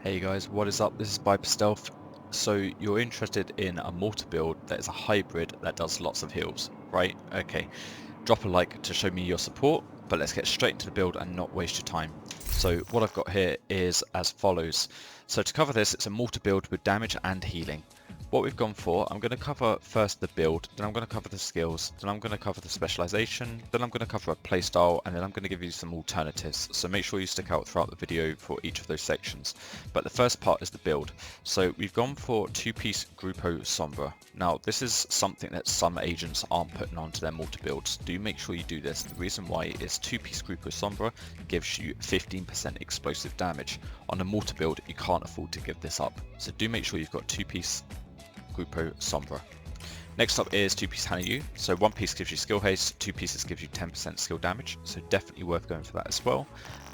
Hey guys, what is up? This is ViperStealth. So you're interested in a mortar build that is a hybrid that does lots of heals, right? Okay, drop a like to show me your support, but let's get straight into the build and not waste your time. So what I've got here is as follows. So to cover this, it's a mortar build with damage and healing. What we've gone for, I'm going to cover first the build, then I'm going to cover the skills, then I'm going to cover the specialization, then I'm going to cover a playstyle, and then I'm going to give you some alternatives. So make sure you stick out throughout the video for each of those sections. But the first part is the build. So we've gone for two-piece Grupo Sombra. Now this is something that some agents aren't putting onto their mortar builds. Do make sure you do this. The reason why is two-piece Grupo Sombra gives you 15% explosive damage. On a mortar build, you can't afford to give this up. So do make sure you've got two-piece Grupo Sombra. Next up is two-piece Hanayu. So one piece gives you skill haste, two pieces gives you 10% skill damage, so definitely worth going for that as well.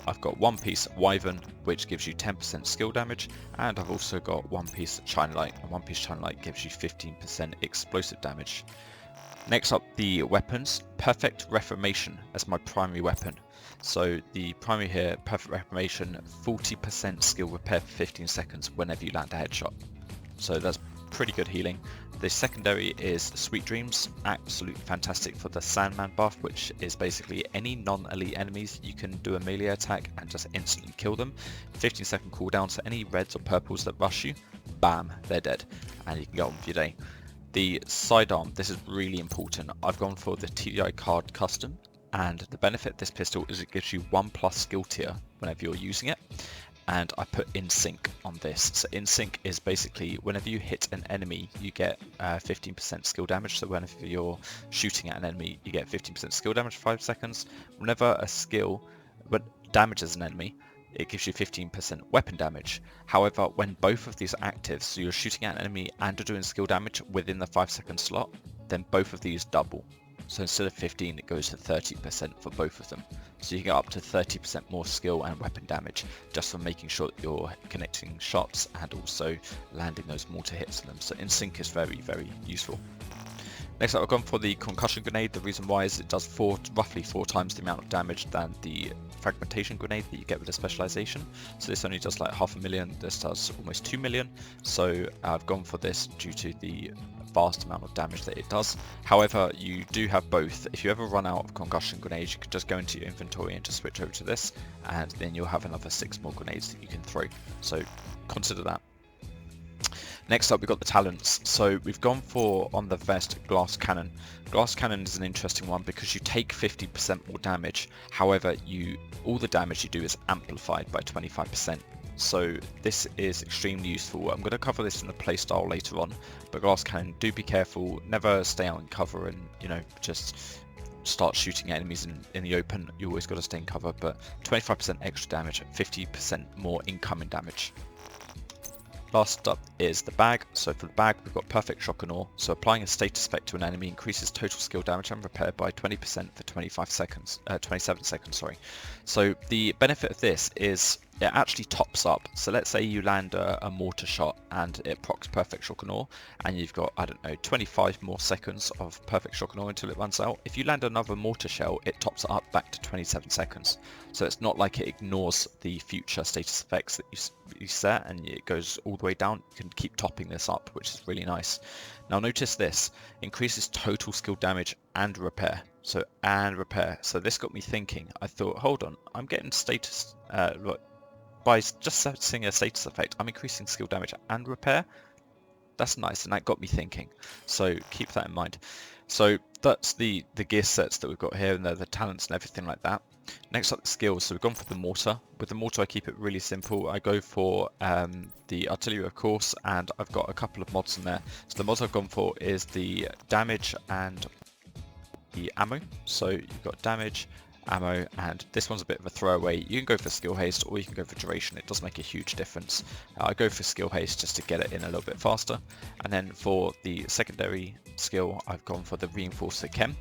I've got one piece Wyvern, which gives you 10% skill damage, and I've also got one piece China Light, and one piece China Light gives you 15% explosive damage. Next up, the weapons. Perfect Reformation as my primary weapon. So the primary here, Perfect Reformation, 40% skill repair for 15 seconds whenever you land a headshot. So that's pretty good healing. The secondary is Sweet Dreams, absolutely fantastic for the Sandman buff, which is basically any non-elite enemies you can do a melee attack and just instantly kill them. 15-second cooldown, so any reds or purples that rush you, bam, they're dead, and you can get on with your day. The Sidearm, this is really important. I've gone for the TDI card custom, and the benefit of this pistol is it gives you 1+ skill tier whenever you're using it. And I put in sync on this. So in sync is basically whenever you hit an enemy, you get 15% skill damage. So whenever you're shooting at an enemy, you get 15% skill damage for 5 seconds. Whenever a skill damages an enemy, it gives you 15% weapon damage. However, when both of these are active, so you're shooting at an enemy and you're doing skill damage within the 5-second slot, then both of these double. So instead of 15, it goes to 30% for both of them. So you get up to 30% more skill and weapon damage just from making sure that you're connecting shots and also landing those mortar hits on them. So in sync is very, very useful. Next up, I've gone for the Concussion Grenade. The reason why is it does roughly 4 times the amount of damage than the Fragmentation Grenade that you get with the Specialization. So this only does like 500,000, this does almost 2 million. So I've gone for this due to the vast amount of damage that it does. However, you do have both. If you ever run out of Concussion Grenades, you can just go into your inventory and just switch over to this, and then you'll have another 6 more grenades that you can throw. So consider that. Next up, we've got the talents. So we've gone for, on the vest, Glass Cannon. Glass Cannon is an interesting one because you take 50% more damage. However, all the damage you do is amplified by 25%. So this is extremely useful. I'm going to cover this in the playstyle later on, but Glass Cannon, do be careful. Never stay out in cover and, just start shooting enemies in the open. You always got to stay in cover, but 25% extra damage, 50% more incoming damage. Last up is the bag. So for the bag, we've got Perfect Shock and Awe. So applying a status effect to an enemy increases total skill damage and repair by 20% for 27 seconds, sorry. So the benefit of this is it actually tops up. So let's say you land a mortar shot and it procs Perfect Shock and Awe, and you've got, 25 more seconds of Perfect Shock and Awe until it runs out. If you land another mortar shell, it tops it up back to 27 seconds. So it's not like it ignores the future status effects that you set and it goes all the way down. You can keep topping this up, which is really nice. Now notice this, increases total skill damage and repair. So this got me thinking. I thought, hold on, I'm getting status, by just setting a status effect, I'm increasing skill damage and repair. That's nice, and that got me thinking. So keep that in mind. So that's the gear sets that we've got here, and the talents and everything like that. Next up, the skills. So we've gone for the mortar. With the mortar, I keep it really simple. I go for the artillery, of course, and I've got a couple of mods in there. So the mods I've gone for is the damage and the ammo. So you've got damage, ammo, and this one's a bit of a throwaway. You can go for skill haste or you can go for duration. It does make a huge difference. I go for skill haste just to get it in a little bit faster, and then for the secondary skill I've gone for the reinforcer chem,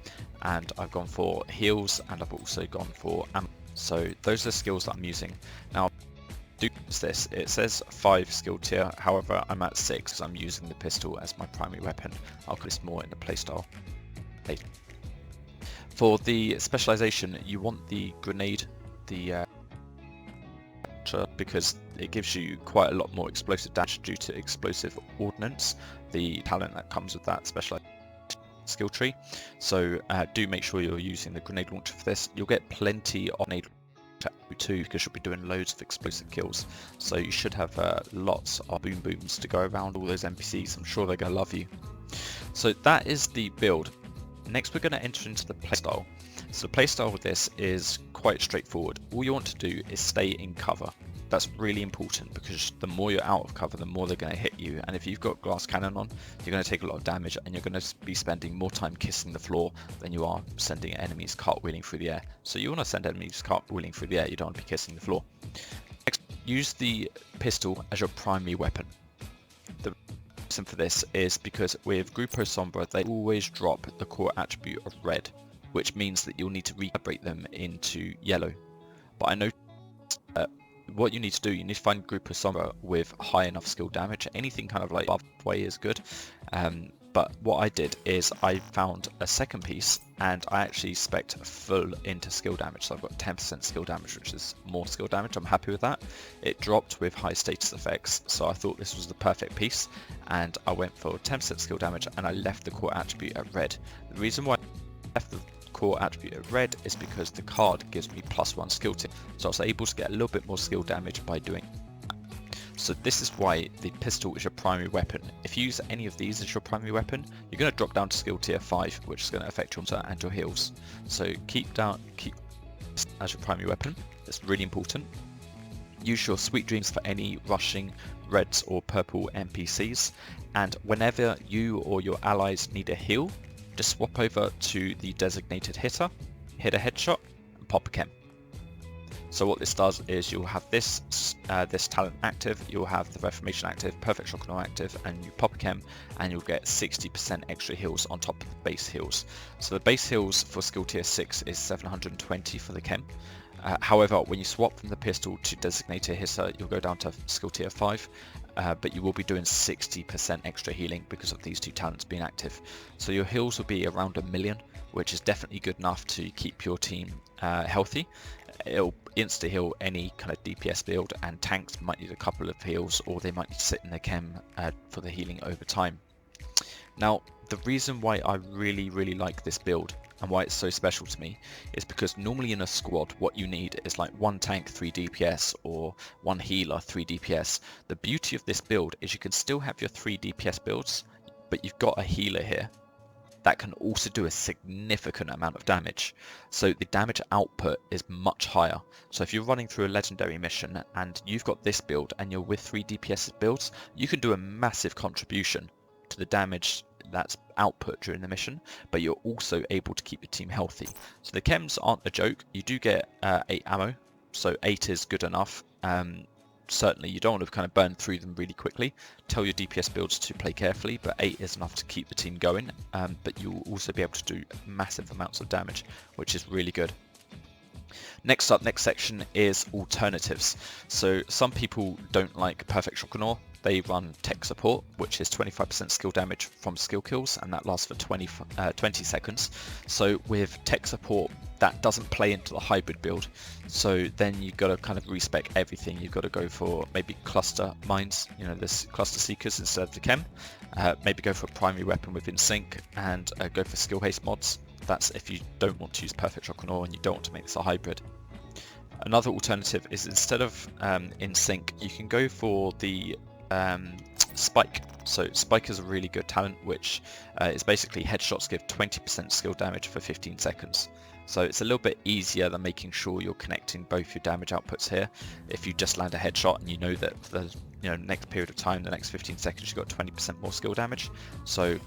and I've gone for heals, and I've also gone for ammo. So those are the skills that I'm using. Now do this, it says 5 skill tier, however I'm at 6 because I'm using the pistol as my primary weapon. I'll cover this more in the playstyle later. For the specialization, you want the grenade, the launcher because it gives you quite a lot more explosive damage due to explosive ordnance, the talent that comes with that specialized skill tree. So do make sure you're using the grenade launcher for this. You'll get plenty of grenade too because you'll be doing loads of explosive kills, so you should have lots of boom booms to go around all those NPCs. I'm sure they're going to love you. So that is the build. Next we're going to enter into the playstyle. So the playstyle with this is quite straightforward. All you want to do is stay in cover. That's really important because the more you're out of cover, the more they're going to hit you. And if you've got glass cannon on, you're going to take a lot of damage and you're going to be spending more time kissing the floor than you are sending enemies cartwheeling through the air. So you want to send enemies cartwheeling through the air, you don't want to be kissing the floor. Next, use the pistol as your primary weapon. The reason for this is because with Grupo Sombra, they always drop the core attribute of red, which means that you'll need to recalibrate them into yellow. But I know what you need to do, you need to find Grupo Sombra with high enough skill damage. Anything kind of like above way is good. But what I did is I found a second piece and I actually spec'd full into skill damage. So I've got 10% skill damage, which is more skill damage. I'm happy with that. It dropped with high status effects. So I thought this was the perfect piece and I went for 10% skill damage and I left the core attribute at red. The reason why I left the core attribute at red is because the card gives me +1 skill tier, so I was able to get a little bit more skill damage by doing that. So this is why the pistol is your primary weapon. If you use any of these as your primary weapon, you're going to drop down to skill tier 5, which is going to affect your hunter and your heals. So keep as your primary weapon. It's really important. Use your sweet dreams for any rushing reds or purple NPCs, and whenever you or your allies need a heal, just swap over to the designated hitter, hit a headshot, and pop a chem. So what this does is you'll have this talent active, you'll have the Reformation active, Perfect Shock and Awe active, and you pop a chem, and you'll get 60% extra heals on top of the base heals. So the base heals for skill tier 6 is 720 for the chem. However, when you swap from the pistol to designated hitter, you'll go down to skill tier 5. But you will be doing 60% extra healing because of these two talents being active. So your heals will be around 1 million, which is definitely good enough to keep your team healthy. It'll insta heal any kind of DPS build, and tanks might need a couple of heals or they might need to sit in their chem for the healing over time. Now, the reason why I really like this build and why it's so special to me is because normally in a squad what you need is like 1 tank 3 DPS or 1 healer 3 DPS. The beauty of this build is you can still have your 3 DPS builds, but you've got a healer here that can also do a significant amount of damage. So the damage output is much higher. So if you're running through a legendary mission and you've got this build and you're with 3 DPS builds, you can do a massive contribution to the damage that's output during the mission, but you're also able to keep your team healthy. So the chems aren't a joke. You do get 8 ammo, so 8 is good enough. Certainly you don't want to kind of burn through them really quickly. Tell your DPS builds to play carefully, but 8 is enough to keep the team going, but you'll also be able to do massive amounts of damage, which is really good. Next section is alternatives. So some people don't like Perfect Shock and Awe. They run tech support, which is 25% skill damage from skill kills, and that lasts for 20 seconds. So with tech support, that doesn't play into the hybrid build. So then you've got to kind of respec everything. You've got to go for maybe cluster mines, you know, this cluster seekers instead of the chem. Maybe go for a primary weapon within sync and go for skill haste mods. That's if you don't want to use Perfect Shock and Awe and you don't want to make this a hybrid. Another alternative is instead of in sync, you can go for the spike. So spike is a really good talent, which is basically headshots give 20% skill damage for 15 seconds. So it's a little bit easier than making sure you're connecting both your damage outputs here. If you just land a headshot and you know that for the next period of time, the next 15 seconds, you've got 20% more skill damage. So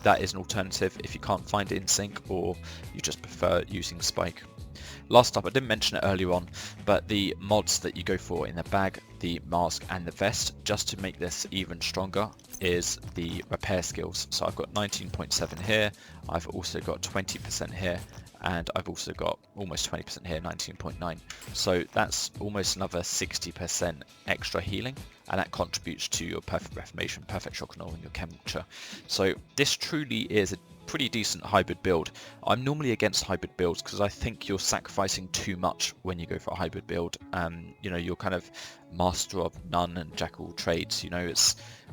that is an alternative if you can't find it in sync or you just prefer using spike. Last up, I didn't mention it earlier on, but the mods that you go for in the bag, the mask and the vest, just to make this even stronger, is the repair skills. So I've got 19.7 here, I've also got 20% here, and I've also got almost 20% here, 19.9. So that's almost another 60% extra healing, and that contributes to your Perfect Reformation, Perfect Shock and Awe, and your Chem Launcher. So this truly is a pretty decent hybrid build. I'm normally against hybrid builds because I think you're sacrificing too much when you go for a hybrid build. You know, you're kind of master of none and jack of all trades. You know,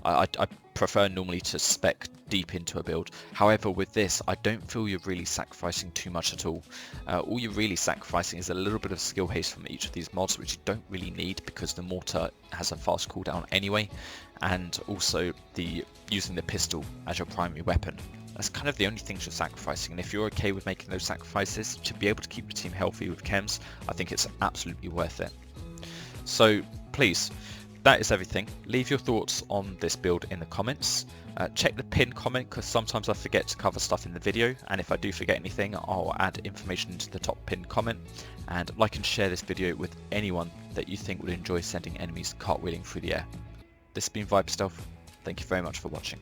I prefer normally to spec deep into a build. However, with this, I don't feel you're really sacrificing too much at all. All you're really sacrificing is a little bit of skill haste from each of these mods, which you don't really need because the mortar has a fast cooldown anyway, and also using the pistol as your primary weapon. That's kind of the only things you're sacrificing, and if you're okay with making those sacrifices to be able to keep your team healthy with chems, I think it's absolutely worth it. So please, that is everything. Leave your thoughts on this build in the comments. Check the pinned comment because sometimes I forget to cover stuff in the video, and if I do forget anything, I'll add information into the top pinned comment. And like and share this video with anyone that you think would enjoy sending enemies cartwheeling through the air. This has been ViperStealth. Thank you very much for watching.